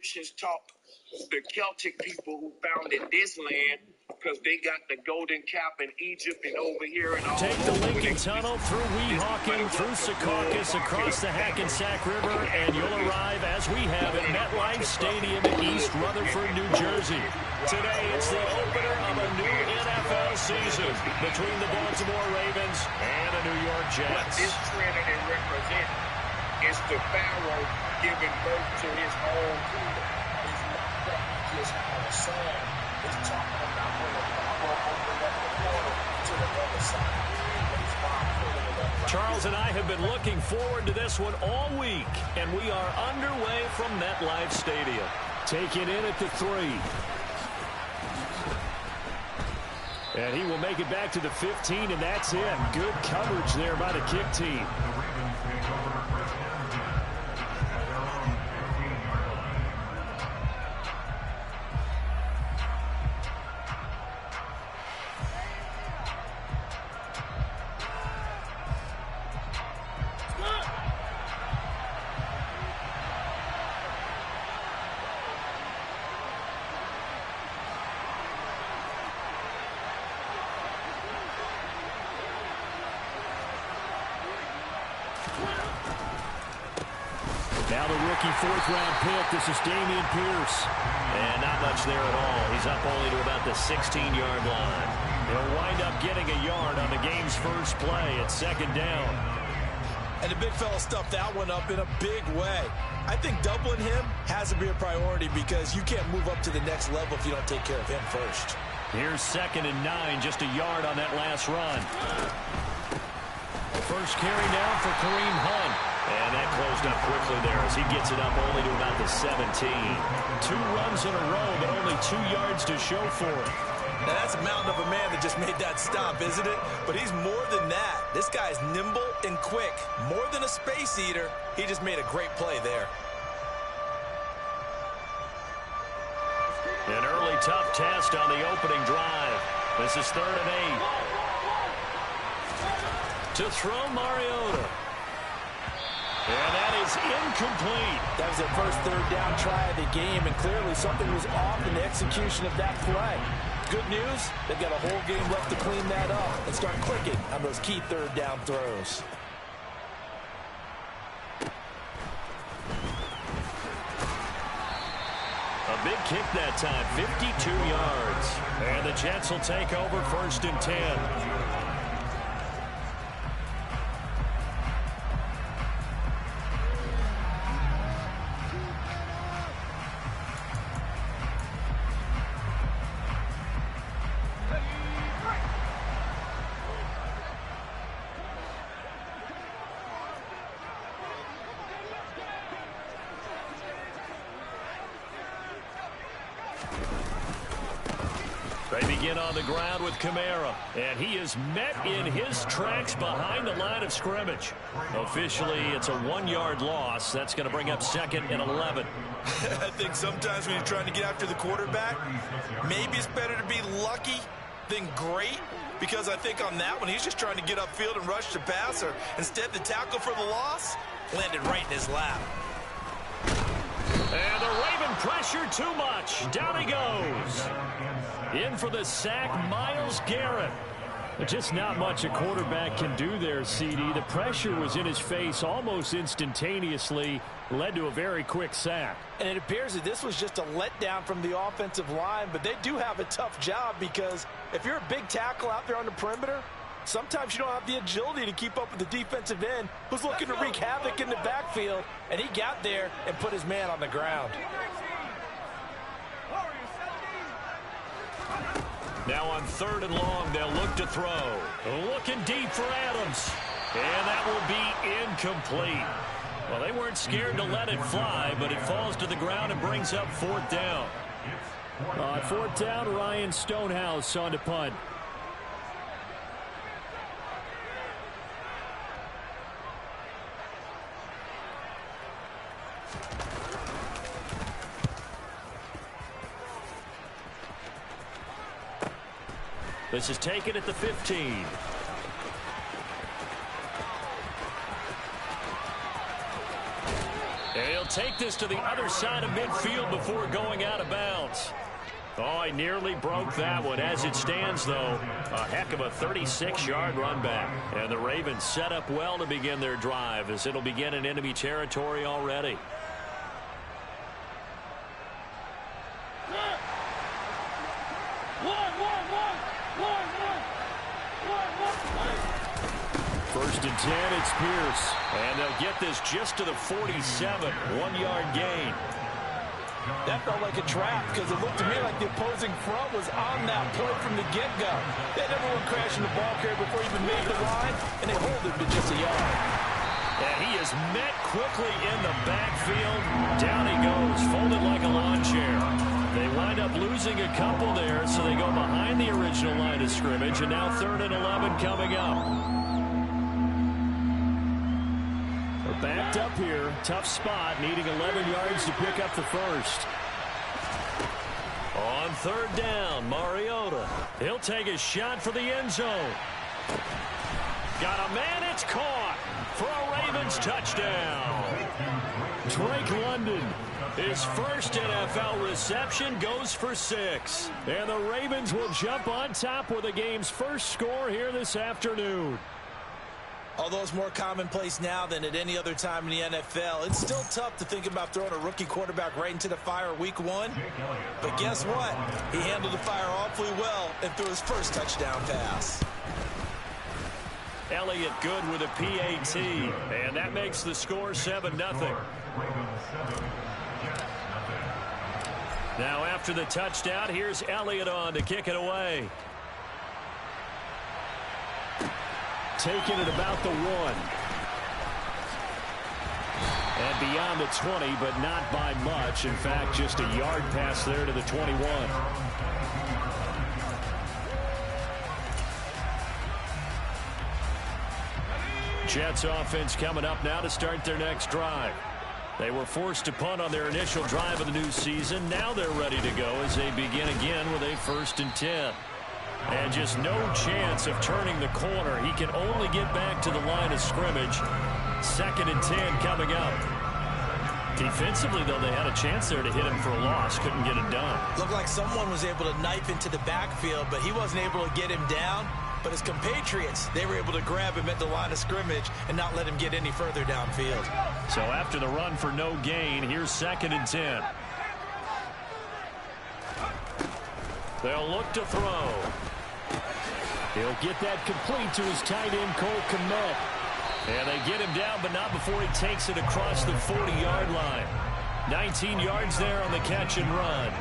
Taught the Celtic people who founded this land because they got the golden cap in Egypt and over here and all. Take the Lincoln Tunnel through Weehawken, through Secaucus, across the Hackensack River, and you'll arrive, as we have, at MetLife Stadium in East Rutherford, New Jersey. Today, it's the opener of a new NFL season between the Baltimore Ravens and the New York Jets. What this trinity represents is the Pharaoh giving birth to his own kingdom. It's not just our son. It's talking about when the Pharaoh opened up the portal to the other side. Charles and I have been looking forward to this one all week, and we are underway from MetLife Stadium. Taken in at the 3. And he will make it back to the 15, and that's it. Good coverage there by the kick team. Now the rookie fourth-round pick. This is Dameon Pierce. And not much there at all. He's up only to about the 16-yard line. He'll wind up getting a yard on the game's first play at second down. And the big fella stuffed that one up in a big way. I think doubling him has to be a priority because you can't move up to the next level if you don't take care of him first. Here's 2nd and 9, just a yard on that last run. First carry now for Kareem Hunt. And that closed up quickly there as he gets it up only to about the 17. 2 runs in a row, but only 2 yards to show for it. Now that's a mountain of a man that just made that stop, isn't it? But he's more than that. This guy's nimble and quick. More than a space eater, he just made a great play there. An early tough test on the opening drive. This is 3rd and 8. To throw Mariota. And that is incomplete. That was their first 3rd down try of the game, and clearly something was off in the execution of that play. Good news, they've got a whole game left to clean that up and start clicking on those key 3rd down throws. A big kick that time, 52 yards. And the Jets will take over 1st and 10. They begin on the ground with Kamara, and he is met in his tracks behind the line of scrimmage. Officially, it's a 1-yard loss. That's going to bring up 2nd and 11. I think sometimes when you're trying to get after the quarterback, maybe it's better to be lucky than great, because I think on that one, he's just trying to get upfield and rush the passer. Instead, the tackle for the loss landed right in his lap. And the Raven pressure too much. Down he goes. In for the sack, Myles Garrett. Just not much a quarterback can do there, CD. The pressure was in his face almost instantaneously, led to a very quick sack. And it appears that this was just a letdown from the offensive line, but they do have a tough job because if you're a big tackle out there on the perimeter, sometimes you don't have the agility to keep up with the defensive end who's looking to wreak havoc in the backfield, and he got there and put his man on the ground. Now on 3rd and long, they'll look to throw. Looking deep for Adams. And that will be incomplete. Well, they weren't scared to let it fly, but it falls to the ground and brings up 4th down. On 4th down, Ryan Stonehouse on to punt. This is taken at the 15. And he'll take this to the other side of midfield before going out of bounds. Oh, he nearly broke that one. As it stands, though, a heck of a 36-yard run back. And the Ravens set up well to begin their drive as it'll begin in enemy territory already. First and 10, it's Pierce. And they'll get this just to the 47, 1-yard gain. That felt like a trap because it looked to me like the opposing front was on that play from the get-go. They never went crashing the ball carrier before he even made the line, and they hold him to just a yard. And he is met quickly in the backfield. Down he goes, folded like a lawn chair. They wind up losing a couple there, so they go behind the original line of scrimmage, and now 3rd and 11 coming up. They're backed up here. Tough spot, needing 11 yards to pick up the first. On 3rd down, Mariota. He'll take a shot for the end zone. Got a man, it's caught for a Ravens touchdown. Drake London, his first NFL reception, goes for 6. And the Ravens will jump on top with the game's first score here this afternoon. Although it's more commonplace now than at any other time in the NFL, it's still tough to think about throwing a rookie quarterback right into the fire week 1. But guess what? He handled the fire awfully well and threw his first touchdown pass. Elliott good with a PAT, and that makes the score 7-0. Now after the touchdown, here's Elliott on to kick it away. Taking it about the 1. And beyond the 20, but not by much. In fact, just a yard pass there to the 21. Jets offense coming up now to start their next drive. They were forced to punt on their initial drive of the new season. Now they're ready to go as they begin again with a 1st and 10. And just no chance of turning the corner. He can only get back to the line of scrimmage. 2nd and 10 coming up. Defensively, though, they had a chance there to hit him for a loss. Couldn't get it done. Looked like someone was able to knife into the backfield, but he wasn't able to get him down. But his compatriots, they were able to grab him at the line of scrimmage and not let him get any further downfield. So after the run for no gain, here's 2nd and 10. They'll look to throw. He'll get that complete to his tight end, Cole Kmet. And they get him down, but not before he takes it across the 40-yard line. 19 yards there on the catch and run.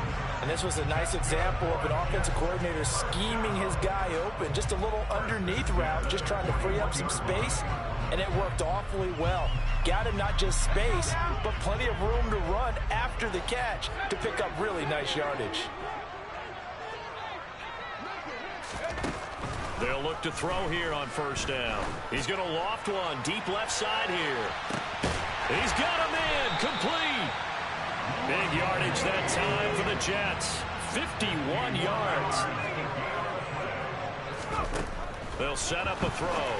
And this was a nice example of an offensive coordinator scheming his guy open. Just a little underneath route, just trying to free up some space. And it worked awfully well. Got him not just space, but plenty of room to run after the catch to pick up really nice yardage. They'll look to throw here on 1st down. He's going to loft one deep left side here. He's got a man complete. Big yardage that time for the Jets. 51 yards. They'll set up a throw.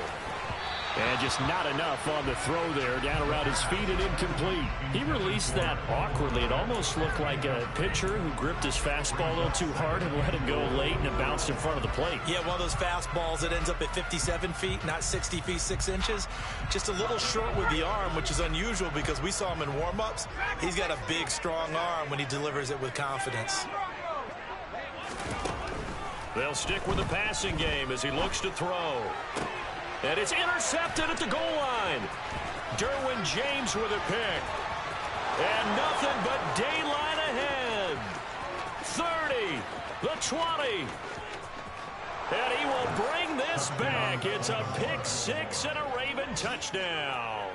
And just not enough on the throw there. Down around his feet and incomplete. He released that awkwardly. It almost looked like a pitcher who gripped his fastball a little too hard and let it go late, and it bounced in front of the plate. Yeah, one of those fastballs that ends up at 57 feet, not 60 feet, 6 inches. Just a little short with the arm, which is unusual because we saw him in warm-ups. He's got a big, strong arm when he delivers it with confidence. They'll stick with the passing game as he looks to throw. And it's intercepted at the goal line. Derwin James with a pick. And nothing but daylight ahead. 30, the 20. And he will bring this back. It's a pick 6 and a Raven touchdown.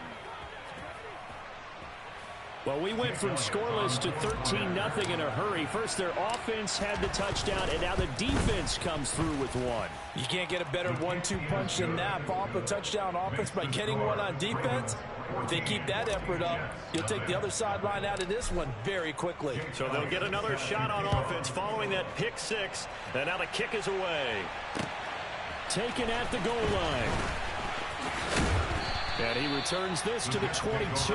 Well, we went from scoreless to 13-0 in a hurry. First, their offense had the touchdown, and now the defense comes through with one. You can't get a better 1-2 punch than that. Pop a touchdown offense by getting one on defense. If they keep that effort up, you'll take the other sideline out of this one very quickly. So they'll get another shot on offense following that pick 6, and now the kick is away. Taken at the goal line. And he returns this to the 22.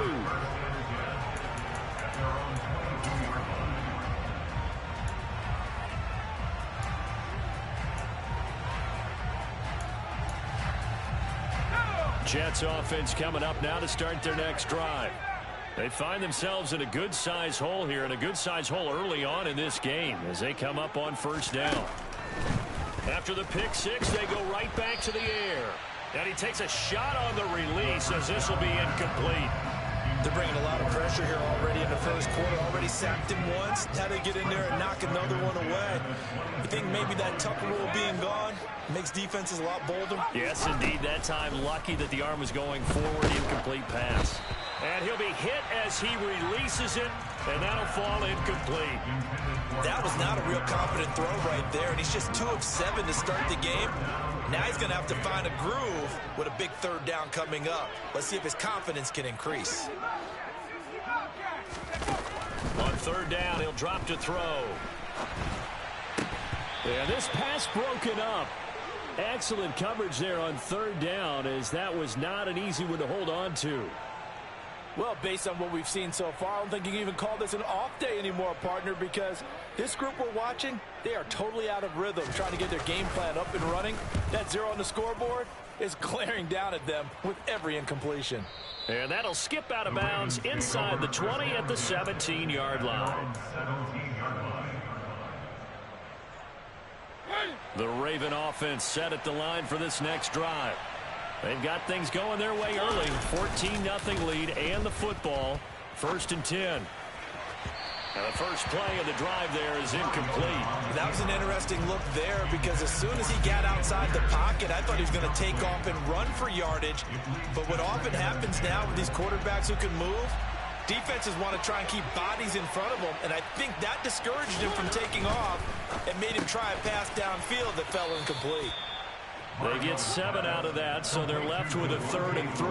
Jets offense coming up now to start their next drive. They find themselves in a good-sized hole here, and a good-sized hole early on in this game as they come up on first down. After the pick six, they go right back to the air. And he takes a shot on the release as this will be incomplete. They're bringing a lot of pressure here already in the first quarter. Already sacked him once. Now they get in there and knock another one away. You think maybe that Tucker rule being gone makes defenses a lot bolder? Yes, indeed. That time lucky that the arm was going forward. Incomplete pass. And he'll be hit as he releases it, and that'll fall incomplete. That was not a real confident throw right there, and he's just 2 of 7 to start the game. Now he's going to have to find a groove with a big third down coming up. Let's see if his confidence can increase. On third down, he'll drop to throw. And this pass broken up. Excellent coverage there on third down, as that was not an easy one to hold on to. Well, based on what we've seen so far, I don't think you can even call this an off day anymore, partner, because this group we're watching, they are totally out of rhythm, trying to get their game plan up and running. That 0 on the scoreboard is glaring down at them with every incompletion. And that'll skip out of bounds inside the 20 at the 17-yard line. The Raven offense set at the line for this next drive. They've got things going their way early. 14-0 lead and the football. 1st and 10. And the first play of the drive there is incomplete. That was an interesting look there because as soon as he got outside the pocket, I thought he was going to take off and run for yardage. But what often happens now with these quarterbacks who can move, defenses want to try and keep bodies in front of them, and I think that discouraged him from taking off and made him try a pass downfield that fell incomplete. They get 7 out of that, so they're left with a 3rd and 3.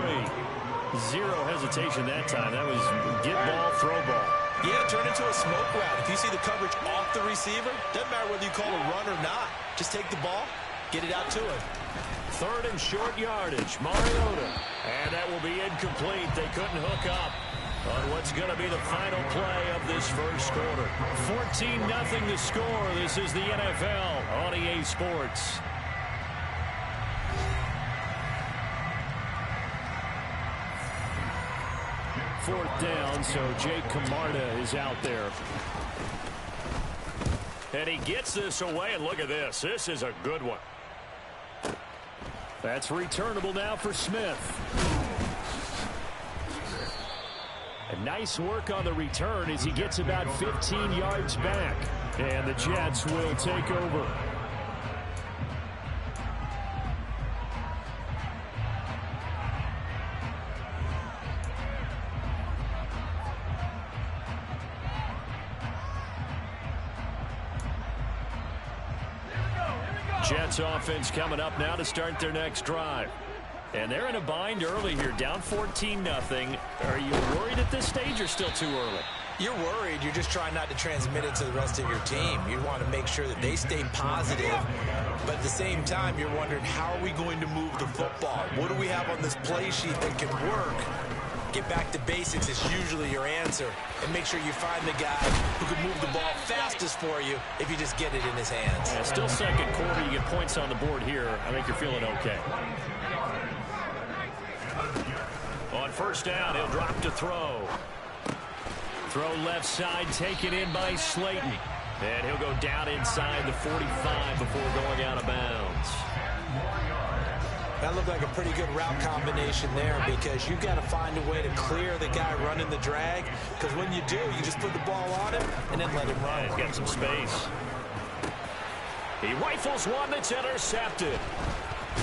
Zero hesitation that time. That was get ball, throw ball. Yeah, turn into a smoke route. If you see the coverage off the receiver, doesn't matter whether you call a run or not. Just take the ball, get it out to him. 3rd and short yardage, Mariota. And that will be incomplete. They couldn't hook up on what's going to be the final play of this first quarter. 14-0 to score. This is the NFL on EA Sports. Fourth down, so Jake Camarda is out there. And he gets this away, and look at this. This is a good one. That's returnable now for Smith. A nice work on the return as he gets about 15 yards back. And the Jets will take over. Jets offense coming up now to start their next drive. And they're in a bind early here, down 14-0. Are you worried at this stage or still too early? You're worried. You're just trying not to transmit it to the rest of your team. You want to make sure that they stay positive. But at the same time, you're wondering, how are we going to move the football? What do we have on this play sheet that can work? Get back to basics is usually your answer. And make sure you find the guy who can move the ball fastest for you if you just get it in his hands. Yeah, still second quarter. You get points on the board here. I think you're feeling okay. On first down, he'll drop to throw. Throw left side, taken in by Slayton. And he'll go down inside the 45 before going out of bounds. That looked like a pretty good route combination there because you've got to find a way to clear the guy running the drag, because when you do, you just put the ball on him and then let him run. He's got some space. He rifles one that's intercepted.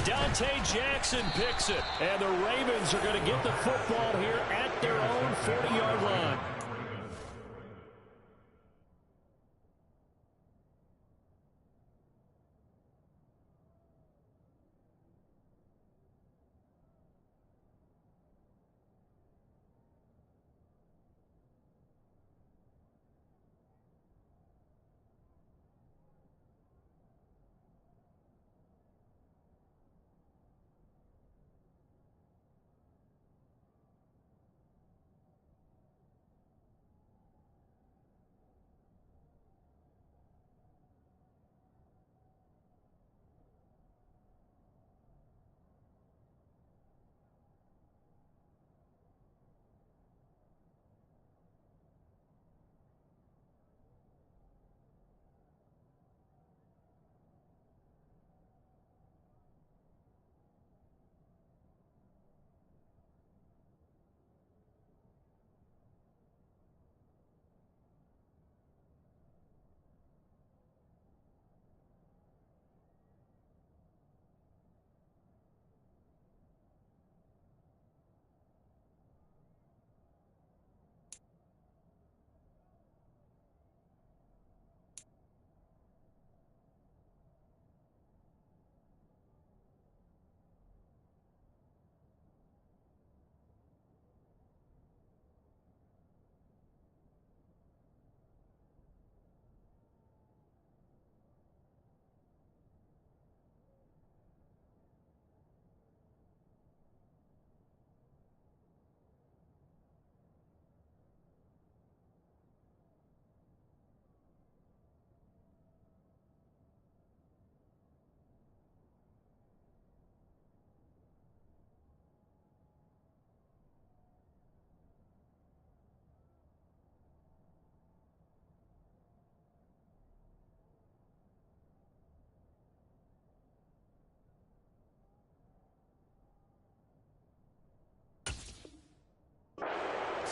Dante Jackson picks it, and the Ravens are going to get the football here at their own 40-yard line.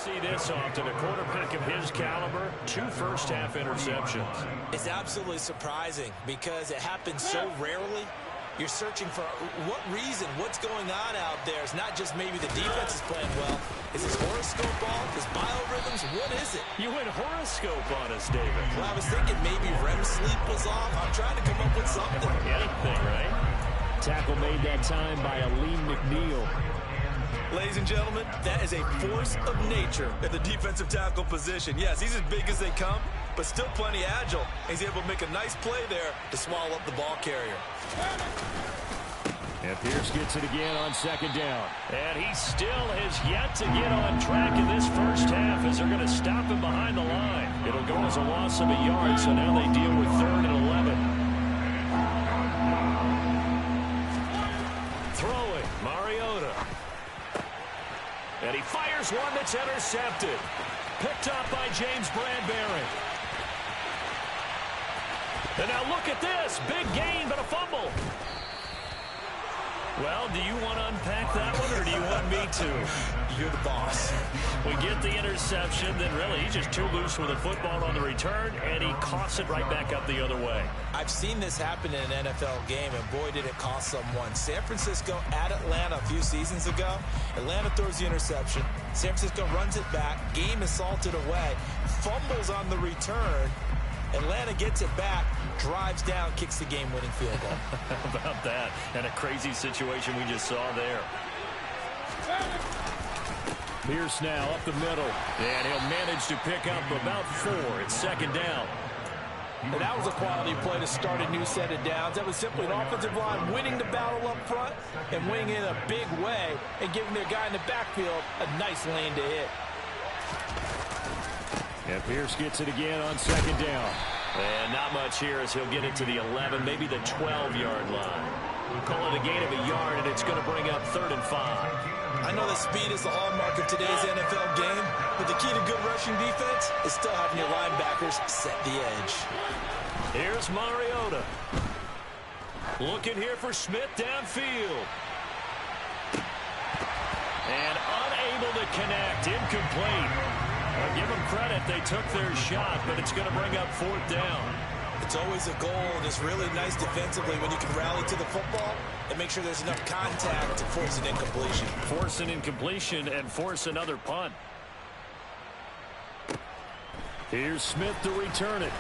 see this often. A quarterback of his caliber, 2 first-half interceptions. It's absolutely surprising because it happens so rarely. You're searching for what reason, what's going on out there. It's not just maybe the defense is playing well. Is his horoscope off? His biorhythms? What is it? You went horoscope on us, David. Well, I was thinking maybe REM sleep was off. I'm trying to come up with something. Anything, right? Tackle made that time by Aleem McNeil. Ladies and gentlemen, that is a force of nature at the defensive tackle position. Yes, he's as big as they come, but still plenty agile. He's able to make a nice play there to swallow up the ball carrier. And Pierce gets it again on 2nd down. And he still has yet to get on track in this first half as they're going to stop him behind the line. It'll go as a loss of a yard, so now they deal with 3rd and 11. Throwing, Mariota. And he fires one that's intercepted. Picked up by James Bradbury. And now look at this. Big gain, but a fumble. Well, do you want to unpack that one, or do you want me to? You're the boss. We get the interception, then really he's just too loose with the football on the return, and he coughs it right back up the other way. I've seen this happen in an NFL game, and boy, did it cost someone. San Francisco at Atlanta a few seasons ago. Atlanta throws the interception. San Francisco runs it back. Game is salted away. Fumbles on the return. Atlanta gets it back, drives down, kicks the game-winning field goal. How about that? And a crazy situation we just saw there. Pierce now up the middle. And he'll manage to pick up about 4. It's 2nd down. And that was a quality play to start a new set of downs. That was simply an offensive line winning the battle up front and winning in a big way and giving their guy in the backfield a nice lane to hit. And Pierce gets it again on 2nd down. And not much here as he'll get it to the 11, maybe the 12-yard line. Call it a gain of a yard, and it's going to bring up 3rd and 5. I know that speed is the hallmark of today's NFL game, but the key to good rushing defense is still having your linebackers set the edge. Here's Mariota. Looking here for Smith downfield. And unable to connect, incomplete. I'll give them credit, they took their shot, but it's going to bring up 4th down. It's always a goal, and it's really nice defensively when you can rally to the football and make sure there's enough contact to force an incompletion. Force an incompletion and force another punt. Here's Smith to return it.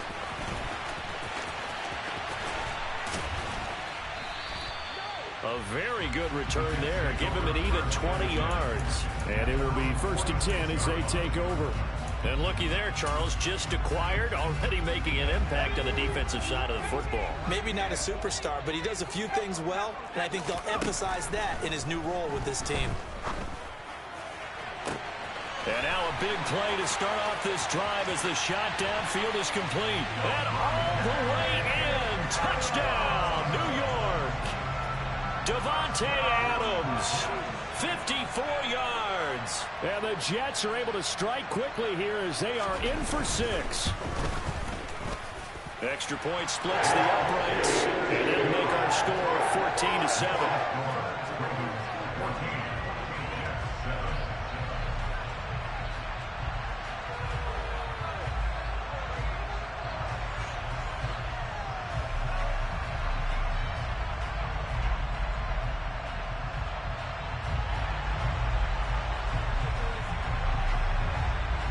A very good return there. Give him an even 20 yards. And it will be 1st and 10 as they take over. And looky there, Charles, just acquired, already making an impact on the defensive side of the football. Maybe not a superstar, but he does a few things well, and I think they'll emphasize that in his new role with this team. And now a big play to start off this drive as the shot downfield is complete. And all the way in. Touchdown, New York. Davante Adams, 54 yards. And the Jets are able to strike quickly here as they are in for 6. Extra point splits the uprights, and that'll make our score 14-7.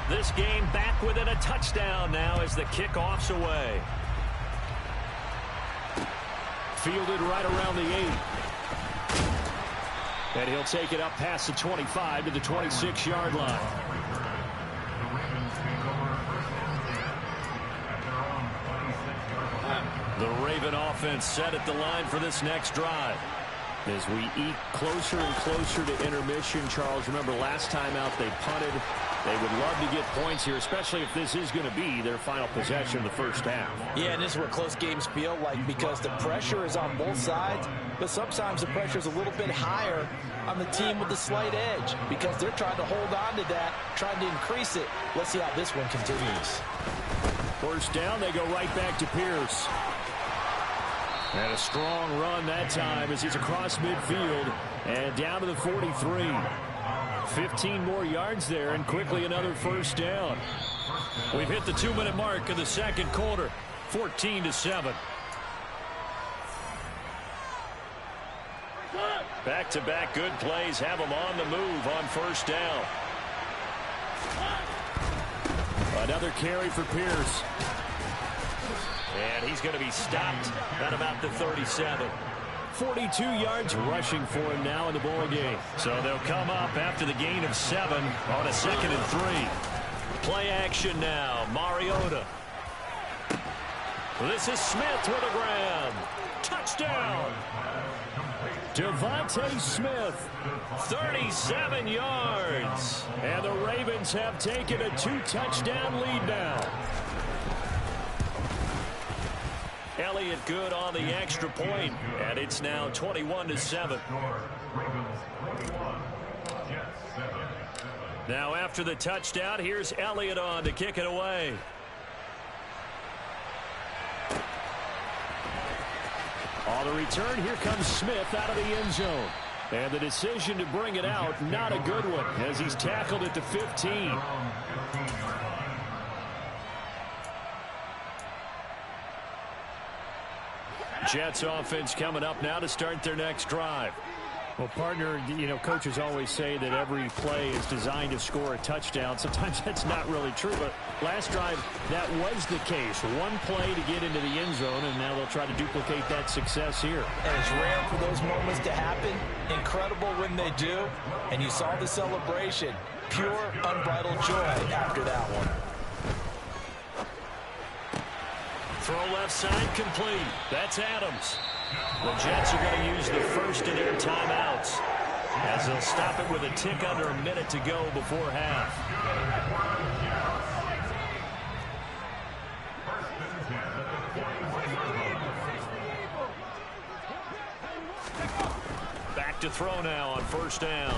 This game back within a touchdown now as the kickoff's away. Fielded right around the 8. And he'll take it up past the 25 to the 26-yard line. The Raven offense set at the line for this next drive. As we eke closer and closer to intermission, Charles, remember last time out they punted. They would love to get points here, especially if this is going to be their final possession of the first half. Yeah, and this is what close games feel like because the pressure is on both sides, but sometimes the pressure is a little bit higher on the team with the slight edge because they're trying to hold on to that, trying to increase it. Let's see how this one continues. First down, they go right back to Pierce. And a strong run that time as he's across midfield and down to the 43. 15 more yards there, and quickly another first down. We've hit the 2-minute mark of the second quarter, 14-7. Back-to-back good plays have them on the move on first down. Another carry for Pierce. And he's going to be stopped at about the 37. 42 yards rushing for him now in the ball game. So they'll come up after the gain of 7 on a 2nd and 3. Play action now. Mariota. This is Smith with a grab. Touchdown. Devontae Smith, 37 yards. And the Ravens have taken a 2-touchdown lead now. Elliott good on the extra point, and it's now 21-7. Now after the touchdown, here's Elliott on to kick it away. On the return, here comes Smith out of the end zone. And the decision to bring it out, not a good one, as he's tackled at the 15. Jets offense coming up now to start their next drive. Well, partner, you know, coaches always say that every play is designed to score a touchdown. Sometimes that's not really true, but last drive, that was the case. One play to get into the end zone, and now they'll try to duplicate that success here. And it's rare for those moments to happen. Incredible when they do. And you saw the celebration. Pure, unbridled joy after that one. Throw left side complete. That's Adams. The Jets are going to use the first of their timeouts as they'll stop it with a tick under a minute to go before half. Back to throw now on first down.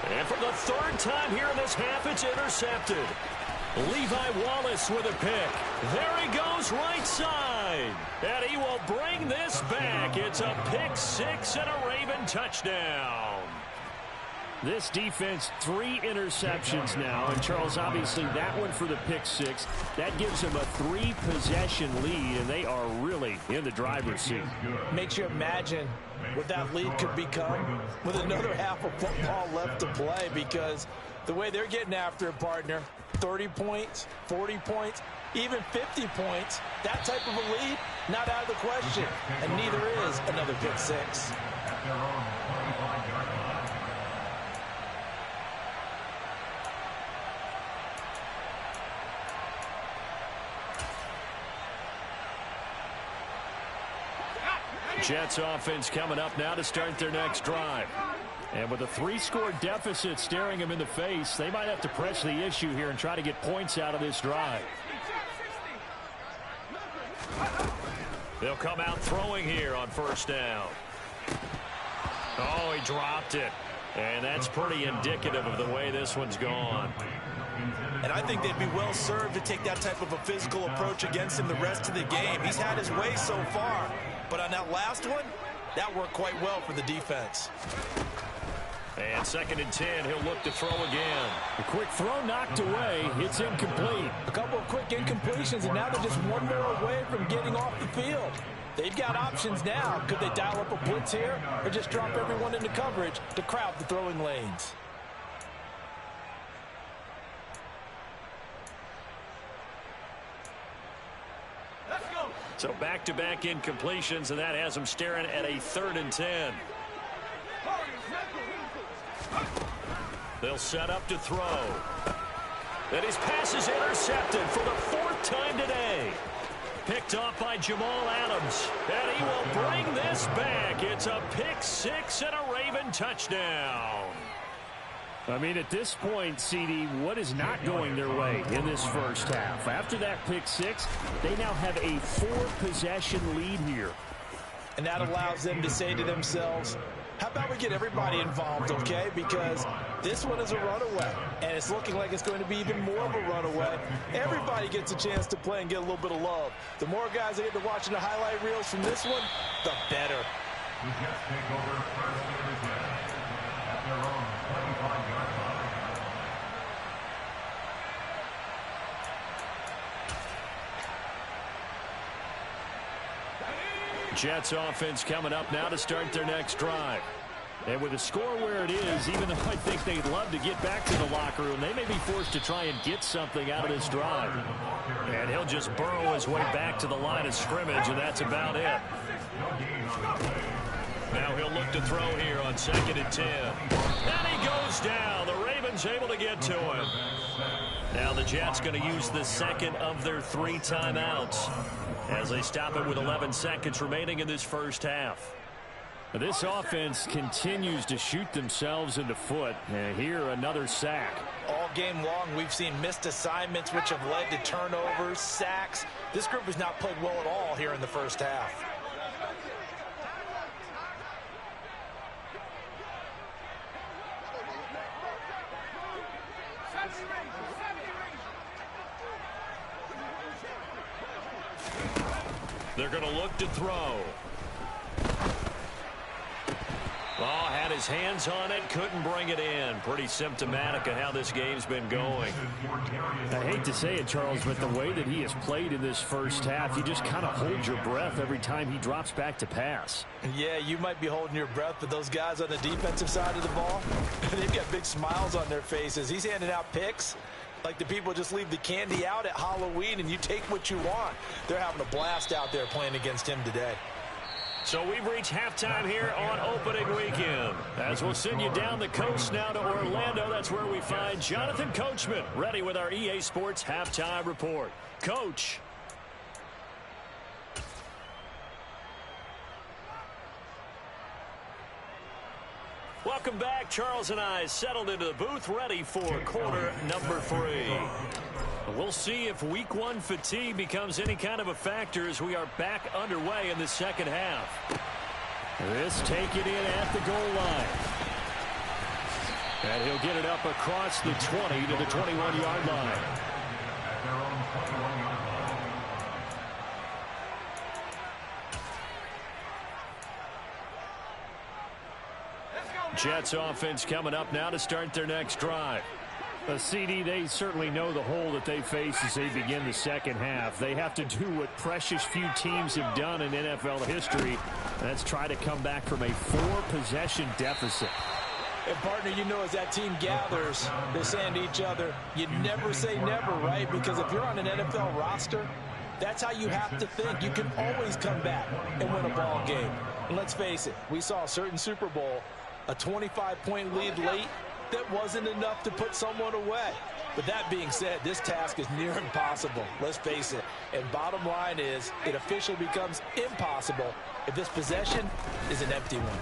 And for the 3rd time here in this half, it's intercepted. Levi Wallace with a pick. There he goes right side. And he will bring this back. It's a pick 6 and a Raven touchdown. This defense, 3 interceptions now. And, Charles, obviously that one for the pick 6. That gives them a 3-possession lead, and they are really in the driver's seat. Makes you imagine what that lead could become with another half of football left to play, because the way they're getting after it, partner, 30 points, 40 points, even 50 points, that type of a lead, not out of the question. And neither is another pick 6. Jets offense coming up now to start their next drive. And with a 3-score deficit staring them in the face, they might have to press the issue here and try to get points out of this drive. They'll come out throwing here on first down. Oh, he dropped it. And that's pretty indicative of the way this one's gone. And I think they'd be well served to take that type of a physical approach against him the rest of the game. He's had his way so far. But on that last one, that worked quite well for the defense. And 2nd and 10, he'll look to throw again. A quick throw knocked away. It's incomplete. A couple of quick incompletions, and now they're just one more away from getting off the field. They've got options now. Could they dial up a blitz here or just drop everyone into coverage to crowd the throwing lanes? So back-to-back incompletions, and that has them staring at a 3rd and 10. They'll set up to throw. And his pass is intercepted for the 4th time today. Picked off by Jamal Adams. And he will bring this back. It's a pick 6 and a Raven touchdown. I mean, at this point, CD, what is not going their way in this first half? After that pick 6, they now have a 4-possession lead here. And that allows them to say to themselves, how about we get everybody involved, okay? Because this one is a runaway, and it's looking like it's going to be even more of a runaway. Everybody gets a chance to play and get a little bit of love. The more guys that get to watching the highlight reels from this one, the better. Jets offense coming up now to start their next drive. And with the score where it is, even though I think they'd love to get back to the locker room, they may be forced to try and get something out of this drive. And he'll just burrow his way back to the line of scrimmage, and that's about it. Now he'll look to throw here on 2nd and 10. And he goes down. The Ravens able to get to him. Now the Jets going to use the second of their 3 timeouts as they stop it with 11 seconds remaining in this first half. This offense continues to shoot themselves in the foot. And here, another sack. All game long, we've seen missed assignments, which have led to turnovers, sacks. This group has not played well at all here in the first half. They're going to look to throw. Oh, had his hands on it, couldn't bring it in. Pretty symptomatic of how this game's been going. I hate to say it, Charles, but the way that he has played in this first half, you just kind of hold your breath every time he drops back to pass. Yeah, you might be holding your breath, but those guys on the defensive side of the ball, they've got big smiles on their faces. He's handing out picks like the people just leave the candy out at Halloween and you take what you want. They're having a blast out there playing against him today. So we've reached halftime here on opening weekend. As we'll send you down the coast now to Orlando, that's where we find Jonathan Coachman, ready with our EA Sports halftime report. Coach. Welcome back. Charles and I settled into the booth, ready for quarter number 3. We'll see if week 1 fatigue becomes any kind of a factor as we are back underway in the second half. This taken in at the goal line. And he'll get it up across the 20 to the 21-yard line. Jets offense coming up now to start their next drive. CD, they certainly know the hole that they face as they begin the second half. They have to do what precious few teams have done in NFL history. That's try to come back from a 4-possession deficit. And, partner, you know, as that team gathers, they're saying to each other, you never say never, right? Because if you're on an NFL roster, that's how you have to think. You can always come back and win a ball game. And let's face it, we saw a certain Super Bowl, a 25-point lead late, that wasn't enough to put someone away. But that being said, this task is near impossible. Let's face it. And bottom line is, it officially becomes impossible if this possession is an empty one.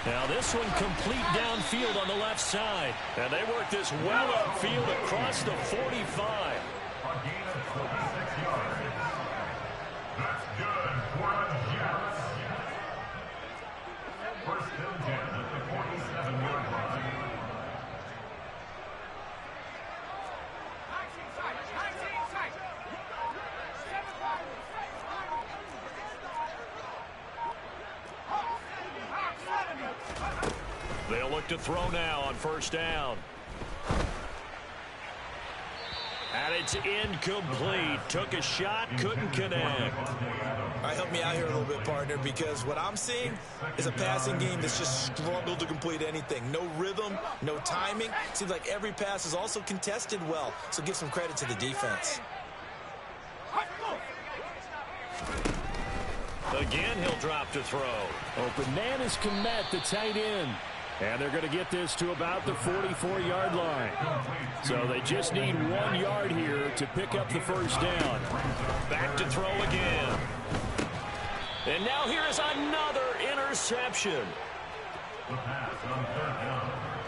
Now this one complete downfield on the left side. And they work this well upfield across the 45. That's good for a Jets. First and 10 at the 47-yard line. They'll look to throw now on first down. And it's incomplete. Took a shot, couldn't connect. All right, help me out here a little bit, partner, because what I'm seeing is a passing game that's just struggled to complete anything. No rhythm, no timing. Seems like every pass is also contested well, so give some credit to the defense. Again, he'll drop to throw. Open man is Komet, the tight end. And they're going to get this to about the 44-yard line. So they just need 1 yard here to pick up the first down. Back to throw again. And now here is another interception.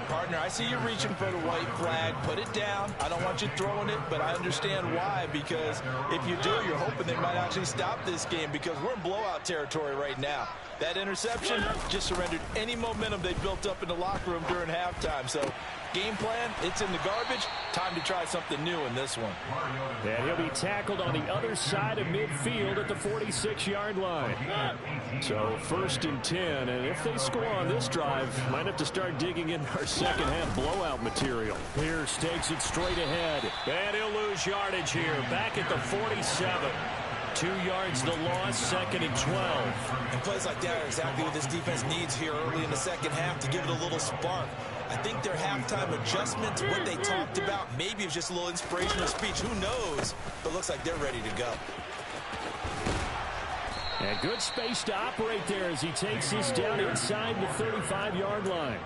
Partner, I see you reaching for the white flag. Put it down. I don't want you throwing it, but I understand why, because if you do, you're hoping they might actually stop this game, because we're in blowout territory right now. That interception just surrendered any momentum they built up in the locker room during halftime. So game plan, it's in the garbage. Time to try something new in this one. And he'll be tackled on the other side of midfield at the 46-yard line. So 1st and 10, and if they score on this drive, might have to start digging in our second half blowout material. Pierce takes it straight ahead, and he'll lose yardage here, back at the 47. 2 yards the loss, 2nd and 12. And plays like that are exactly what this defense needs here early in the second half to give it a little spark. I think their halftime adjustments, what they talked about, maybe it's just a little inspirational speech. Who knows? But looks like they're ready to go. And good space to operate there as he takes this down inside the 35-yard line.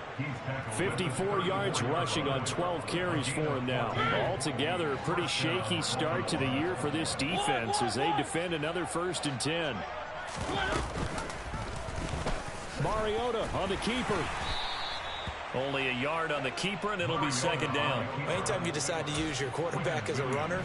54 yards rushing on 12 carries for him now. Altogether, a pretty shaky start to the year for this defense as they defend another 1st and 10. Mariota on the keeper. Only a yard on the keeper, and it'll be 2nd down. Anytime you decide to use your quarterback as a runner,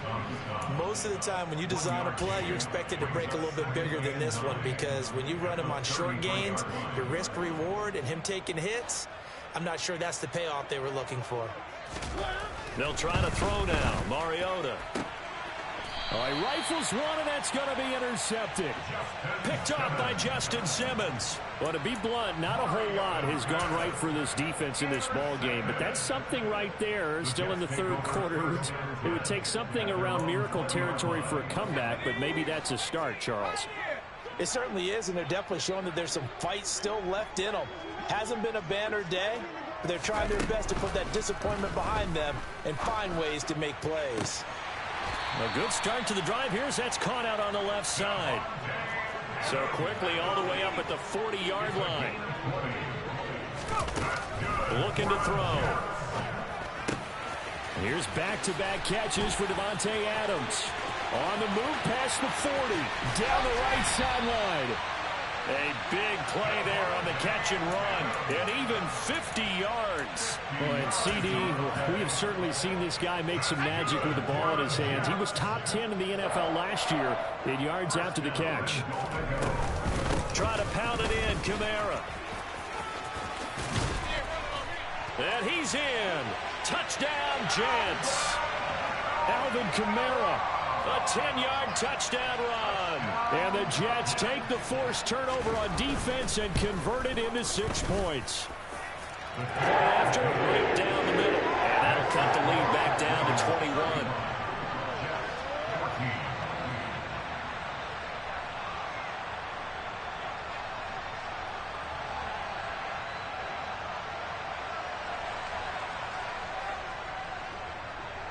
most of the time when you design a play, you're expected to break a little bit bigger than this one, because when you run him on short gains, your risk-reward and him taking hits, I'm not sure that's the payoff they were looking for. They'll try to throw now. Mariota. He rifles one, and that's going to be intercepted. Picked off by Justin Simmons. Well, to be blunt, not a whole lot has gone right for this defense in this ball game, but that's something right there. Still in the 3rd quarter. It would take something around miracle territory for a comeback, but maybe that's a start, Charles. It certainly is, and they're definitely showing that there's some fight still left in them. Hasn't been a banner day, but they're trying their best to put that disappointment behind them and find ways to make plays. A good start to the drive here as that's caught out on the left side. So quickly all the way up at the 40-yard line. Looking to throw. Here's back-to-back catches for Devontae Adams. On the move past the 40. Down the right sideline. A big play there on the catch and run. And even 50 yards. Boy, and CD, we have certainly seen this guy make some magic with the ball in his hands. He was top 10 in the NFL last year in yards after the catch. Try to pound it in, Kamara. And he's in. Touchdown, Jets. Alvin Kamara. A 10-yard touchdown run. And the Jets take the forced turnover on defense and convert it into 6 points. After, right down the middle. And that'll cut the lead back down to 21.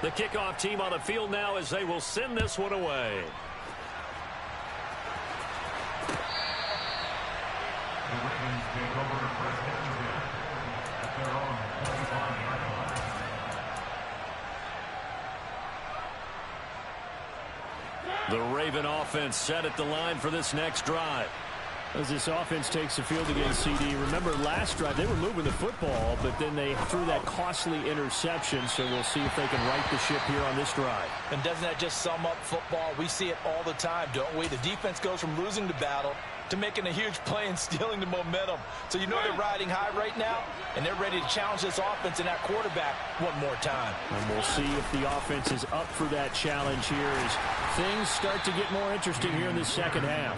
The kickoff team on the field now as they will send this one away. The Ravens take over 1st and 10 at their own 25-yard line. The Raven offense set at the line for this next drive. As this offense takes the field against CD, remember last drive they were moving the football, but then they threw that costly interception, so we'll see if they can right the ship here on this drive. And doesn't that just sum up football? We see it all the time, don't we? The defense goes from losing the battle to making a huge play and stealing the momentum. So you know they're riding high right now, and they're ready to challenge this offense and that quarterback one more time. And we'll see if the offense is up for that challenge here as things start to get more interesting here in the second half.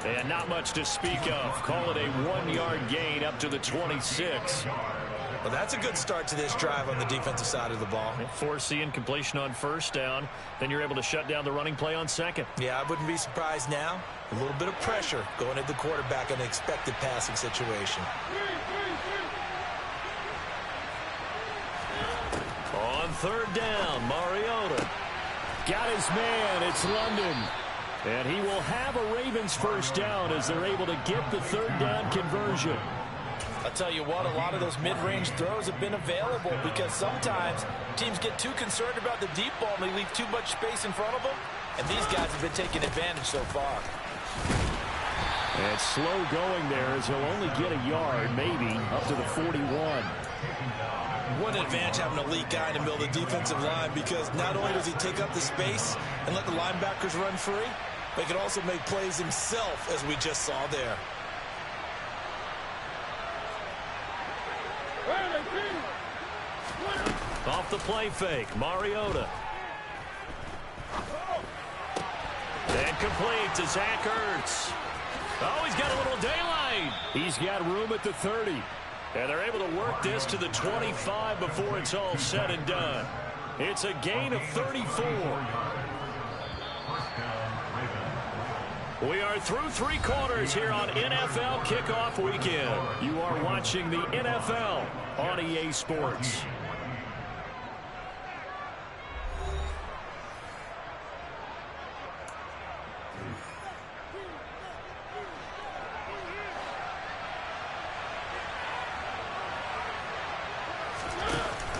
And not much to speak of. Call it a 1-yard gain up to the 26. Well, that's a good start to this drive on the defensive side of the ball. Force the incompletion on 1st down. Then you're able to shut down the running play on 2nd. Yeah, I wouldn't be surprised now. A little bit of pressure going at the quarterback in an expected passing situation. On 3rd down, Mariota. Got his man. It's London. And he will have a Ravens 1st down as they're able to get the 3rd down conversion. I'll tell you what, a lot of those mid-range throws have been available because sometimes teams get too concerned about the deep ball and they leave too much space in front of them. And these guys have been taking advantage so far. And slow going there as he'll only get a yard, maybe, up to the 41. What an advantage having an elite guy in the middle of the defensive line, because not only does he take up the space and let the linebackers run free, but he can also make plays himself, as we just saw there. the play fake. Mariota. And complete to Zach Ertz. Oh, he's got a little daylight. He's got room at the 30. And they're able to work this to the 25 before it's all said and done. It's a gain of 34. We are through 3 quarters here on NFL Kickoff Weekend. You are watching the NFL on EA Sports.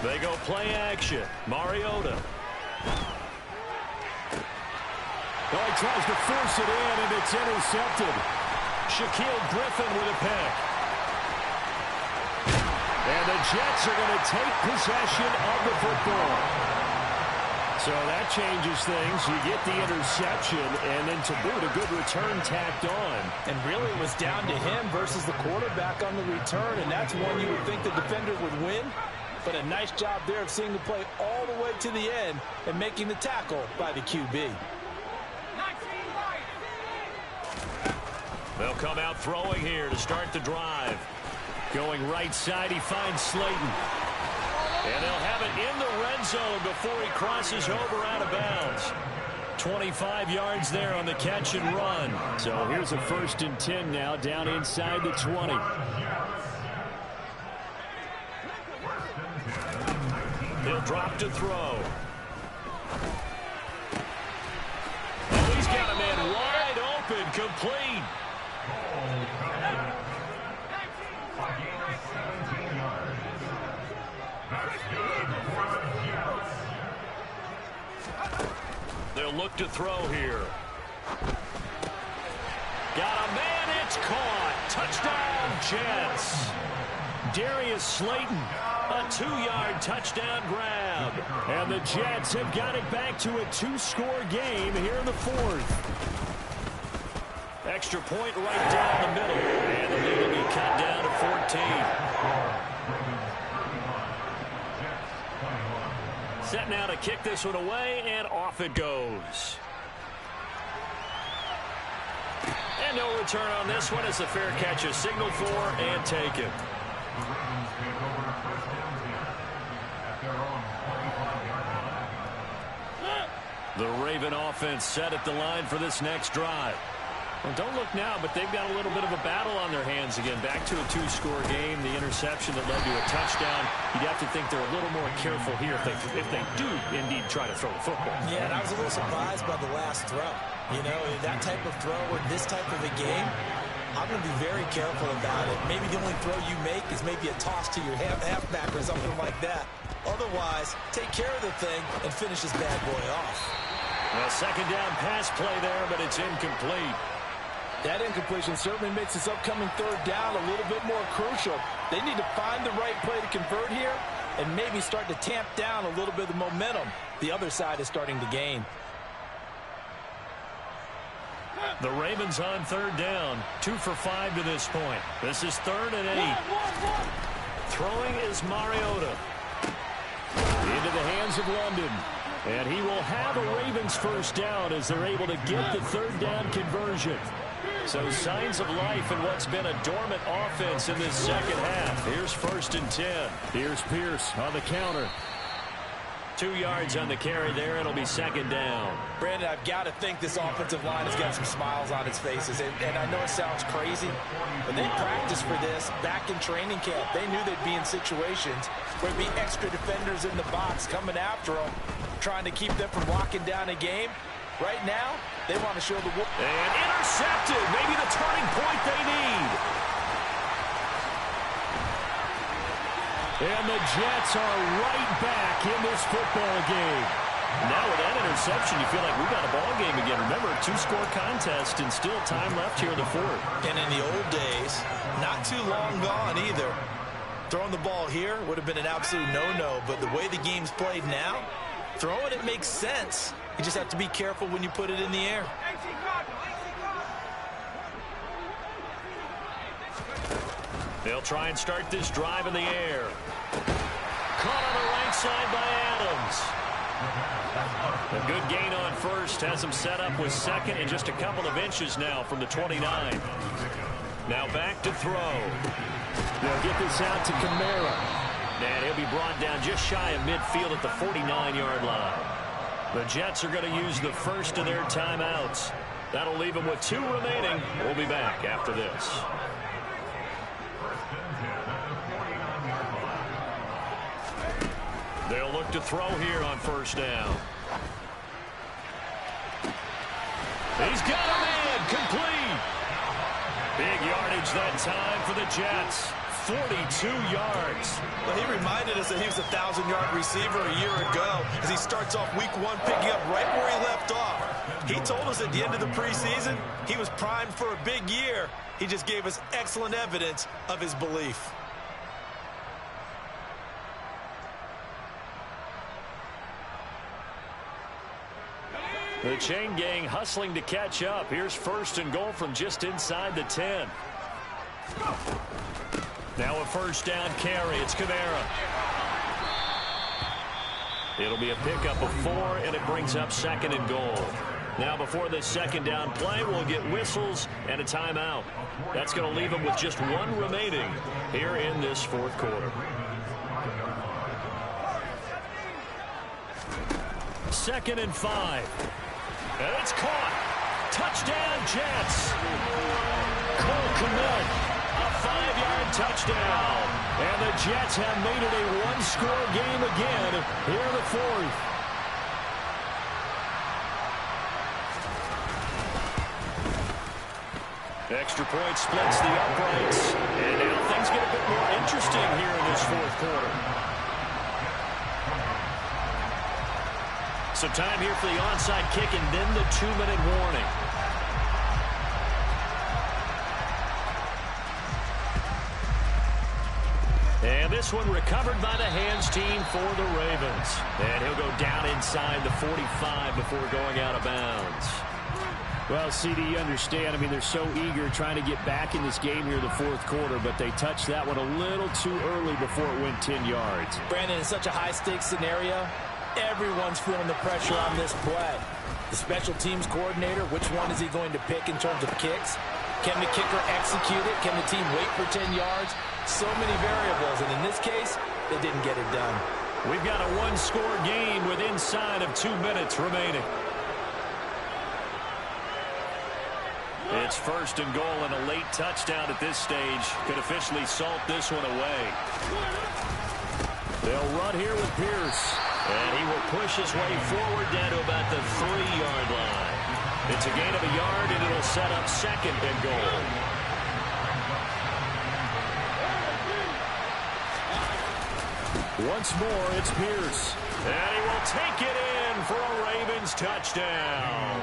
They go play action. Mariota. Oh, he tries to force it in, and it's intercepted. Shaquille Griffin with a pick. And the Jets are going to take possession of the football. So that changes things. You get the interception, and then to boot, a good return tacked on. And really it was down to him versus the quarterback on the return, and that's one you would think the defender would win. But a nice job there of seeing the play all the way to the end and making the tackle by the QB. They'll come out throwing here to start the drive. Going right side, he finds Slayton. And they'll have it in the red zone before he crosses over out of bounds. 25 yards there on the catch and run. So here's a 1st and 10 now, down inside the 20. He'll drop to throw. Oh, he's got a man wide open, complete. They'll look to throw here. Got a man, it's caught. Touchdown, Jets. Darius Slayton. A 2-yard touchdown grab. And the Jets have got it back to a 2-score game here in the 4th. Extra point right down the middle. And the lead will be cut down to 14. Set now to kick this one away, and off it goes. And no return on this one as the fair catch is signaled for and taken. The Raven offense set at the line for this next drive. Well, don't look now, but they've got a little bit of a battle on their hands again. Back to a 2-score game. The interception that led to a touchdown. You'd have to think they're a little more careful here if they do indeed try to throw the football. Yeah, and I was a little surprised by the last throw. You know, that type of throw in this type of a game, I'm going to be very careful about it. Maybe the only throw you make is maybe a toss to your halfback or something like that. Otherwise, take care of the thing and finish this bad boy off. A second down pass play there, but it's incomplete. That incompletion certainly makes this upcoming 3rd down a little bit more crucial. They need to find the right play to convert here and maybe start to tamp down a little bit of the momentum the other side is starting to gain. The Ravens on 3rd down. 2 for 5 to this point. This is 3rd and 8. Throwing is Mariota. Into the hands of London. And he will have a Ravens 1st down as they're able to get the 3rd down conversion. So signs of life in what's been a dormant offense in this second half. Here's 1st and 10. Here's Pierce on the counter. 2 yards on the carry there. It'll be 2nd down. Brandon, I've got to think this offensive line has got some smiles on its faces. And I know it sounds crazy, but they practiced for this back in training camp. They knew they'd be in situations where there'd be extra defenders in the box coming after them, trying to keep them from locking down a game. Right now, they want to show the world. And intercepted. Maybe the turning point they need. And the Jets are right back in this football game. Now with that interception, you feel like we've got a ball game again. Remember, a 2-score contest and still time left here in the 4th. And in the old days, not too long gone either, throwing the ball here would have been an absolute no-no. But the way the game's played now, throwing it makes sense. You just have to be careful when you put it in the air. They'll try and start this drive in the air. Caught on the right inside by Adams. A good gain on first has him set up with second and just a couple of inches now from the 29. Now back to throw. They'll get this out to Kamara. And he'll be brought down just shy of midfield at the 49-yard line. The Jets are going to use the first of their timeouts. That'll leave them with 2 remaining. We'll be back after this. They'll look to throw here on first down. He's got a man complete. Big yardage that time for the Jets. 42 yards. Well, he reminded us that he was a 1,000-yard receiver a year ago as he starts off week 1 picking up right where he left off. He told us at the end of the preseason he was primed for a big year. He just gave us excellent evidence of his belief. The chain gang hustling to catch up. Here's first and goal from just inside the 10. Now a first down carry. It's Kamara. It'll be a pickup of 4, and it brings up second and goal. Now before this second down play, we'll get whistles and a timeout. That's going to leave them with just 1 remaining here in this fourth quarter. Second and 5. And it's caught. Touchdown, Jets. Cole Kmet, a 5-yard touchdown. And the Jets have made it a 1-score game again here in the fourth. Extra point splits the uprights. And now things get a bit more interesting here in this fourth quarter. So time here for the onside kick and then the 2-minute warning. And this one recovered by the hands team for the Ravens. And he'll go down inside the 45 before going out of bounds. Well, CD, you understand. I mean, they're so eager trying to get back in this game here in the fourth quarter, but they touched that one a little too early before it went 10 yards. Brandon, in such a high-stakes scenario, everyone's feeling the pressure on this play. The special teams coordinator, which one is he going to pick in terms of kicks? Can the kicker execute it? Can the team wait for 10 yards? So many variables, and in this case, they didn't get it done. We've got a 1-score game with inside of 2 minutes remaining. It's first and goal, and a late touchdown at this stage could officially salt this one away. They'll run here with Pierce. And he will push his way forward down to about the 3-yard line. It's a gain of a yard, and it'll set up second and goal. Once more, it's Pierce. And he will take it in for a Ravens touchdown.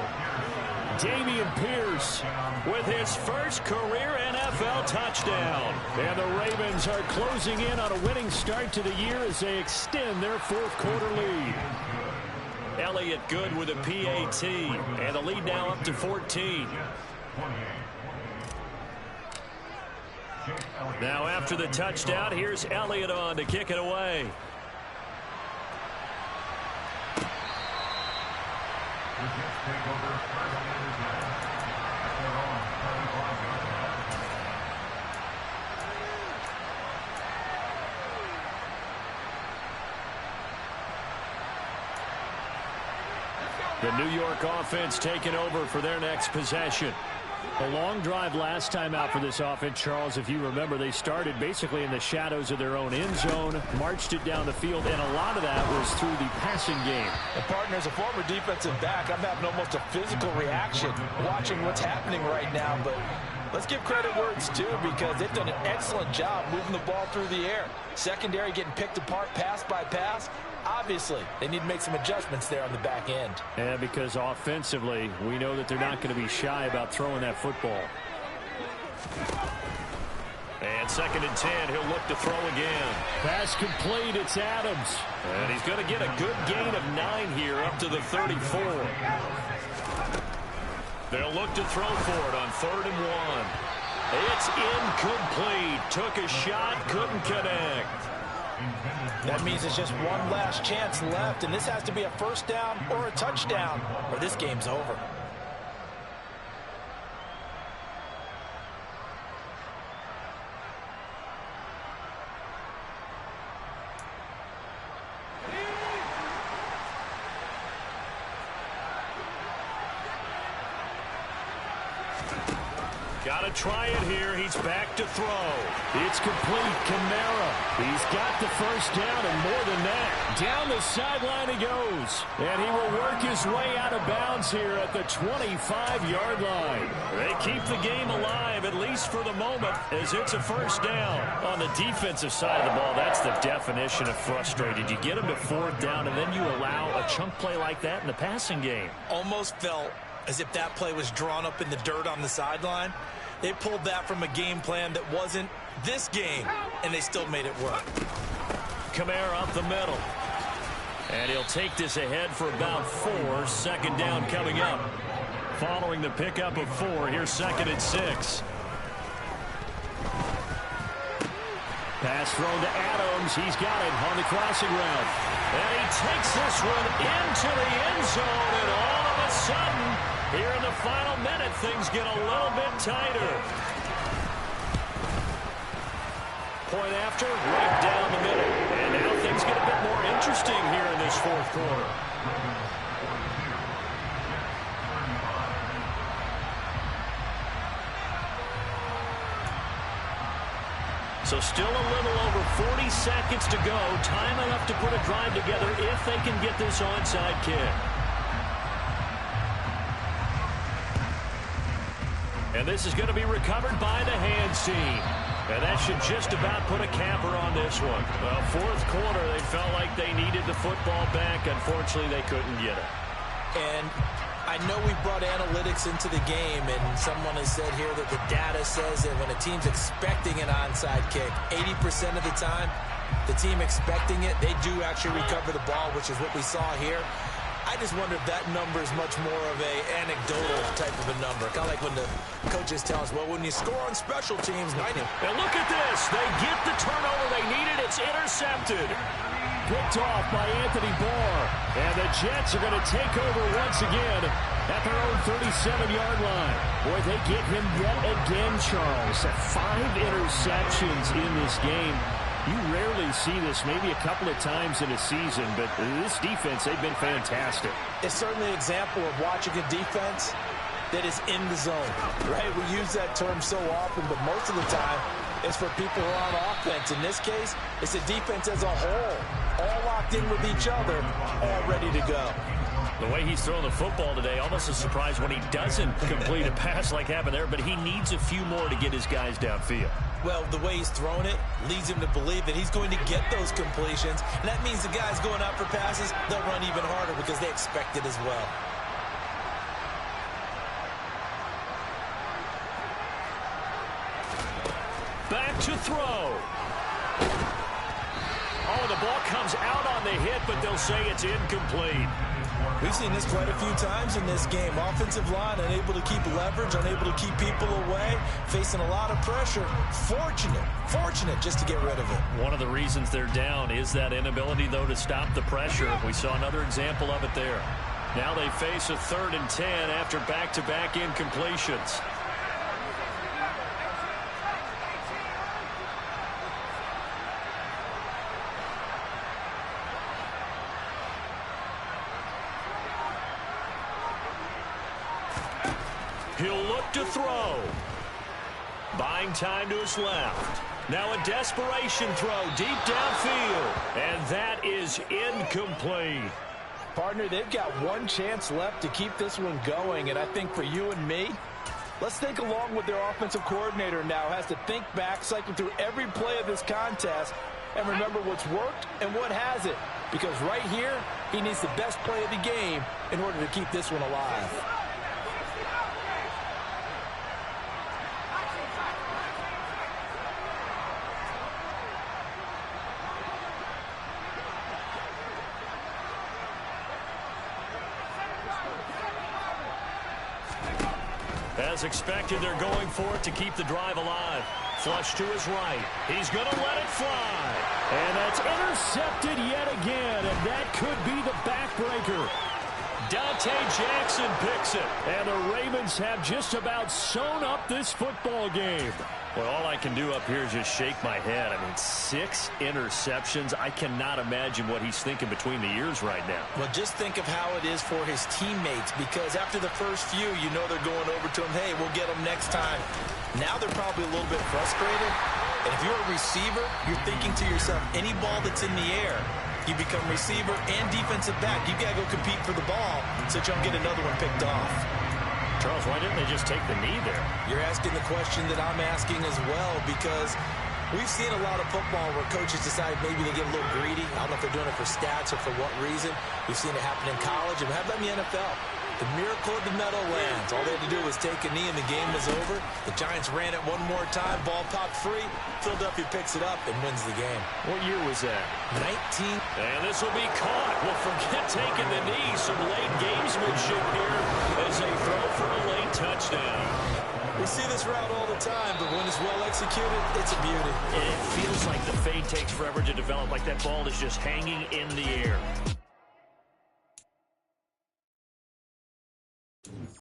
Dameon Pierce with his first career NFL touchdown. And the Ravens are closing in on a winning start to the year as they extend their fourth quarter lead. Elliott good with a PAT. And the lead now up to 14. Now after the touchdown, here's Elliott on to kick it away. The New York offense taking over for their next possession. A long drive last time out for this offense, Charles. If you remember, they started basically in the shadows of their own end zone, marched it down the field, and a lot of that was through the passing game. And partner, as a former defensive back, I'm having almost a physical reaction watching what's happening right now. But let's give credit where it's due, because they've done an excellent job moving the ball through the air. Secondary getting picked apart pass by pass. Obviously, they need to make some adjustments there on the back end. And because offensively, we know that they're not going to be shy about throwing that football. And second and 10, he'll look to throw again. Pass complete, it's Adams. And he's going to get a good gain of 9 here up to the 34. They'll look to throw for it on 3rd and 1. It's incomplete. Took a shot, couldn't connect. That means it's just one last chance left, and this has to be a first down or a touchdown, or this game's over. Got to try it here. He's back to throw. It's complete. Kamara. He's got the first down and more than that. Down the sideline he goes. And he will work his way out of bounds here at the 25-yard line. They keep the game alive, at least for the moment, as it's a first down. On the defensive side of the ball, that's the definition of frustrated. You get them to fourth down, and then you allow a chunk play like that in the passing game. Almost felt as if that play was drawn up in the dirt on the sideline. They pulled that from a game plan that wasn't this game, and they still made it work. Kamara up the middle. And he'll take this ahead for about 4. Second down coming up. Following the pickup of 4, here's 2nd and 6. Pass thrown to Adams. He's got it on the crossing route. And he takes this one into the end zone, and all of a sudden, here in the final minute, things get a little bit tighter. Point after, right down the middle. And now things get a bit more interesting here in this fourth quarter. So still a little over 40 seconds to go. Time enough to put a drive together if they can get this onside kick. And this is going to be recovered by the hands team. And that should just about put a capper on this one. Well, fourth quarter, they felt like they needed the football back. Unfortunately, they couldn't get it. And I know we brought analytics into the game, and someone has said here that the data says that when a team's expecting an onside kick, 80% of the time, the team expecting it, they do actually recover the ball, which is what we saw here. I just wonder if that number is much more of a anecdotal type of a number. Kind of like when the coaches tell us, well, when you score on special teams, 90. And look at this. They get the turnover they needed. It's intercepted. Picked off by Anthony Barr. And the Jets are going to take over once again at their own 37-yard line. Boy, they get him yet again, Charles. 5 interceptions in this game. You rarely see this, maybe a couple of times in a season, but this defense, they've been fantastic. It's certainly an example of watching a defense that is in the zone, right? We use that term so often, but most of the time, it's for people who are on offense. In this case, it's the defense as a whole, all locked in with each other, all ready to go. The way he's throwing the football today, almost a surprise when he doesn't complete a pass like happened there, but he needs a few more to get his guys downfield. Well, the way he's thrown it leads him to believe that he's going to get those completions, and that means the guys going out for passes, they'll run even harder because they expect it as well. Back to throw. Oh, the ball comes out on the hit, but they'll say it's incomplete. We've seen this quite a few times in this game. Offensive line unable to keep leverage, unable to keep people away, facing a lot of pressure. Fortunate just to get rid of it. One of the reasons they're down is that inability, though, to stop the pressure. We saw another example of it there. Now they face a 3rd and 10 after back-to-back incompletions. He'll look to throw. Buying time to his left. Now a desperation throw deep downfield. And that is incomplete. Partner, they've got one chance left to keep this one going. And I think for you and me, let's think along with their offensive coordinator now. Has to think back, cycle through every play of this contest, and remember what's worked and what hasn't. Because right here, he needs the best play of the game in order to keep this one alive. As expected, they're going for it to keep the drive alive. Flush to his right. He's going to let it fly. And that's intercepted yet again, and that could be the backbreaker. Dante Jackson picks it. And the Ravens have just about sewn up this football game. Well, all I can do up here is just shake my head. I mean, 6 interceptions. I cannot imagine what he's thinking between the ears right now. Well, just think of how it is for his teammates, because after the first few, you know they're going over to him, hey, we'll get them next time. Now they're probably a little bit frustrated. And if you're a receiver, you're thinking to yourself, any ball that's in the air, you become receiver and defensive back. You got to go compete for the ball so that you don't get another one picked off. Charles, why didn't they just take the knee there? You're asking the question that I'm asking as well, because we've seen a lot of football where coaches decide maybe they get a little greedy. I don't know if they're doing it for stats or for what reason. We've seen it happen in college, and we have that in the NFL. The miracle of the Meadowlands. All they had to do was take a knee, and the game was over. The Giants ran it one more time. Ball popped free. Philadelphia picks it up and wins the game. What year was that? 19. And this will be caught. Well, forget taking the knee. Some late gamesmanship here as they throw for a late touchdown. We see this route all the time, but when it's well executed, it's a beauty. And it feels like the fade takes forever to develop, like that ball is just hanging in the air.